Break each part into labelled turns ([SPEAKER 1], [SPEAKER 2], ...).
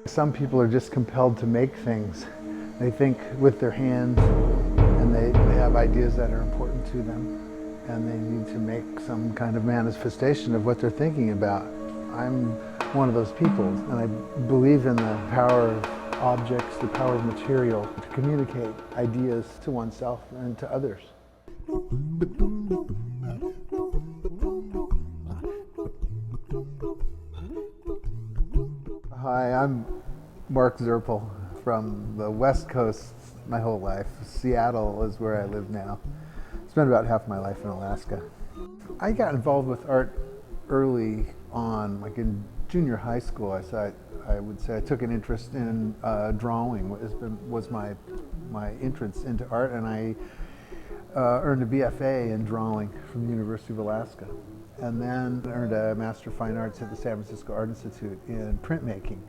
[SPEAKER 1] Some people are just compelled to make things. They think with their hands, and they have ideas that are important to them, and they need to make some kind of manifestation of what they're thinking about. I'm one of those people, and I believe in the power of objects, the power of material, to communicate ideas to oneself and to others. Hi, I'm Mark Zirpel from the West Coast my whole life. Seattle is where I live now. Spent about half my life in Alaska. I got involved with art early on, like in junior high school. I would say I took an interest in drawing. Was my entrance into art, and I earned a BFA in drawing from the University of Alaska, and then earned a Master of Fine Arts at the San Francisco Art Institute in printmaking.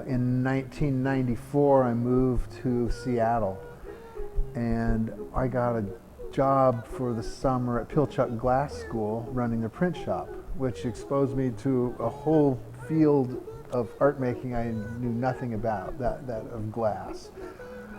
[SPEAKER 1] In 1994, I moved to Seattle, and I got a job for the summer at Pilchuck Glass School running a print shop, which exposed me to a whole field of art making I knew nothing about, that of glass.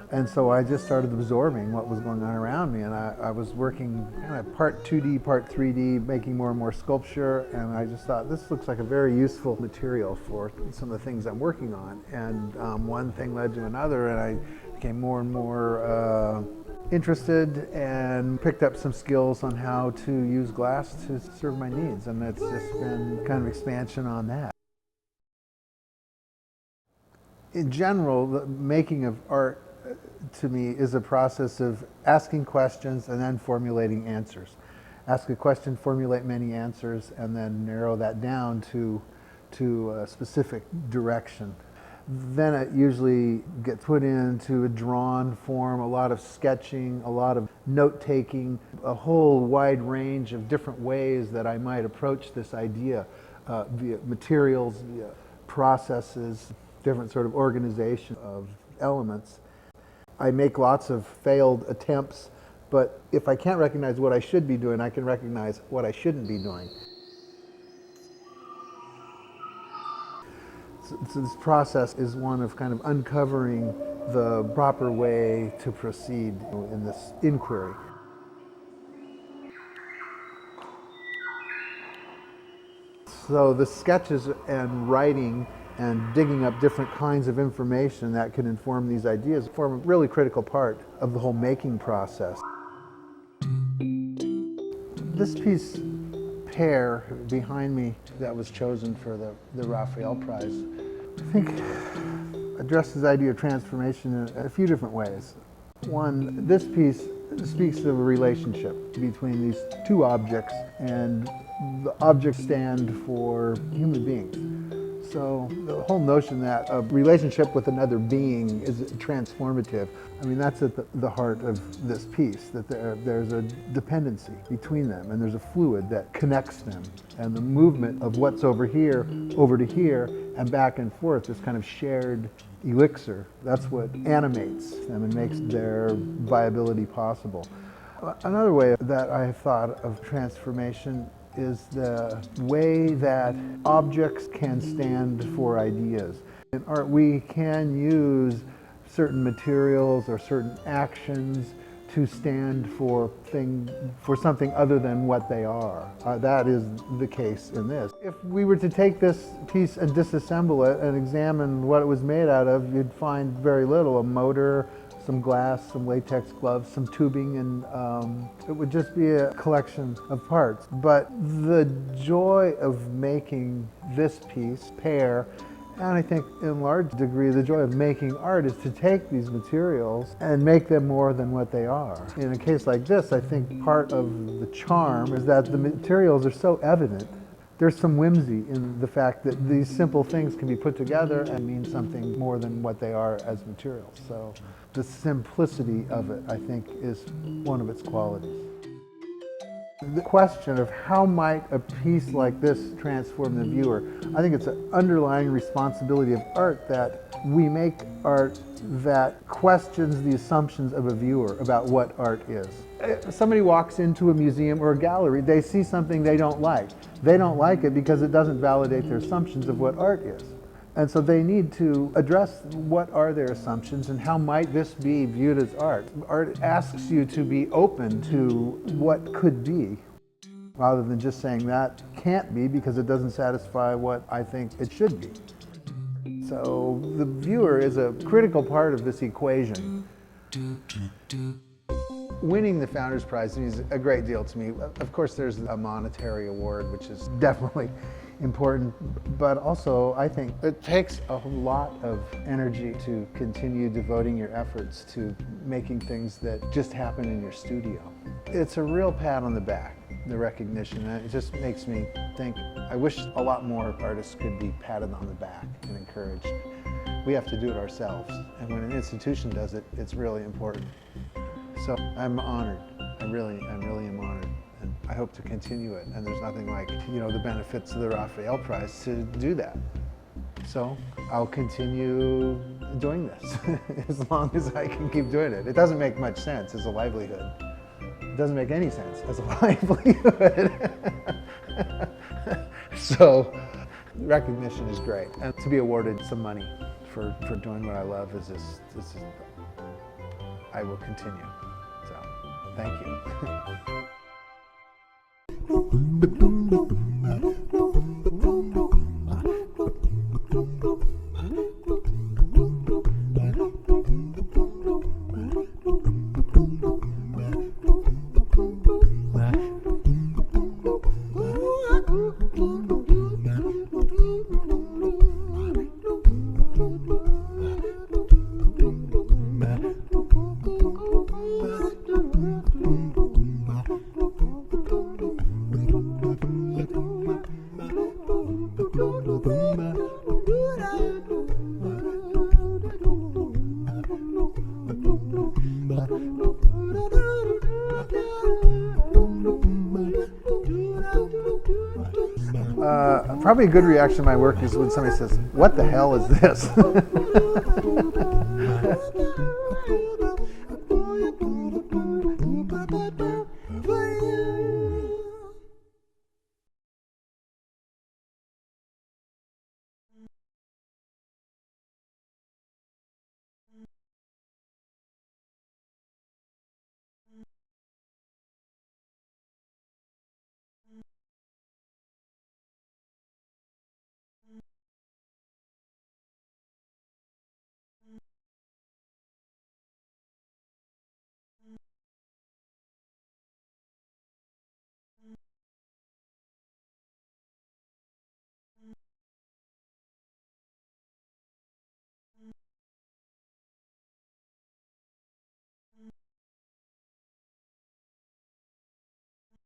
[SPEAKER 1] And so I just started absorbing what was going on around me, and I was working kind of part 2D, part 3D, making more and more sculpture, and I just thought, this looks like a very useful material for some of the things I'm working on. And one thing led to another, and I became more and more interested and picked up some skills on how to use glass to serve my needs, and it's just been kind of expansion on that. In general, the making of art to me is a process of asking questions and then formulating answers. Ask a question, formulate many answers, and then narrow that down to a specific direction. Then it usually gets put into a drawn form, a lot of sketching, a lot of note-taking, a whole wide range of different ways that I might approach this idea via materials, via processes, different sort of organization of elements. I make lots of failed attempts, but if I can't recognize what I should be doing, I can recognize what I shouldn't be doing. So this process is one of kind of uncovering the proper way to proceed in this inquiry. So the sketches and writing and digging up different kinds of information that can inform these ideas form a really critical part of the whole making process. This piece, Pear, behind me, that was chosen for the Raphael Prize, I think addresses the idea of transformation in a few different ways. One, this piece speaks of a relationship between these two objects, and the objects stand for human beings. So the whole notion that a relationship with another being is transformative, I mean, that's at the heart of this piece, that there's a dependency between them, and there's a fluid that connects them. And the movement of what's over here, over to here, and back and forth, this kind of shared elixir, that's what animates them and makes their viability possible. Another way that I have thought of transformation is the way that objects can stand for ideas. In art, we can use certain materials or certain actions to stand for something other than what they are. That is the case in this. If we were to take this piece and disassemble it and examine what it was made out of, you'd find very little. A motor, some glass, some latex gloves, some tubing, and it would just be a collection of parts. But the joy of making this piece, Pear, and I think in large degree the joy of making art is to take these materials and make them more than what they are. In a case like this, I think part of the charm is that the materials are so evident. There's some whimsy in the fact that these simple things can be put together and mean something more than what they are as materials. So the simplicity of it, I think, is one of its qualities. The question of how might a piece like this transform the viewer, I think it's an underlying responsibility of art that we make art that questions the assumptions of a viewer about what art is. If somebody walks into a museum or a gallery, they see something they don't like. They don't like it because it doesn't validate their assumptions of what art is. And so they need to address what are their assumptions and how might this be viewed as art. Art asks you to be open to what could be, rather than just saying that can't be because it doesn't satisfy what I think it should be. So the viewer is a critical part of this equation. Winning the Founders Prize means a great deal to me. Of course, there's a monetary award, which is definitely important, but also I think it takes a lot of energy to continue devoting your efforts to making things that just happen in your studio. It's a real pat on the back, the recognition, and it just makes me think, I wish a lot more artists could be patted on the back and encouraged. We have to do it ourselves, and when an institution does it, it's really important. So I'm honored. I really am honored, and I hope to continue it. And there's nothing like, the benefits of the Raphael Prize to do that. So I'll continue doing this as long as I can keep doing it. It doesn't make much sense as a livelihood. It doesn't make any sense as a livelihood. So recognition is great, and to be awarded some money for doing what I love is I will continue. So, thank you. Probably a good reaction to my work is when somebody says, "What the hell is this?"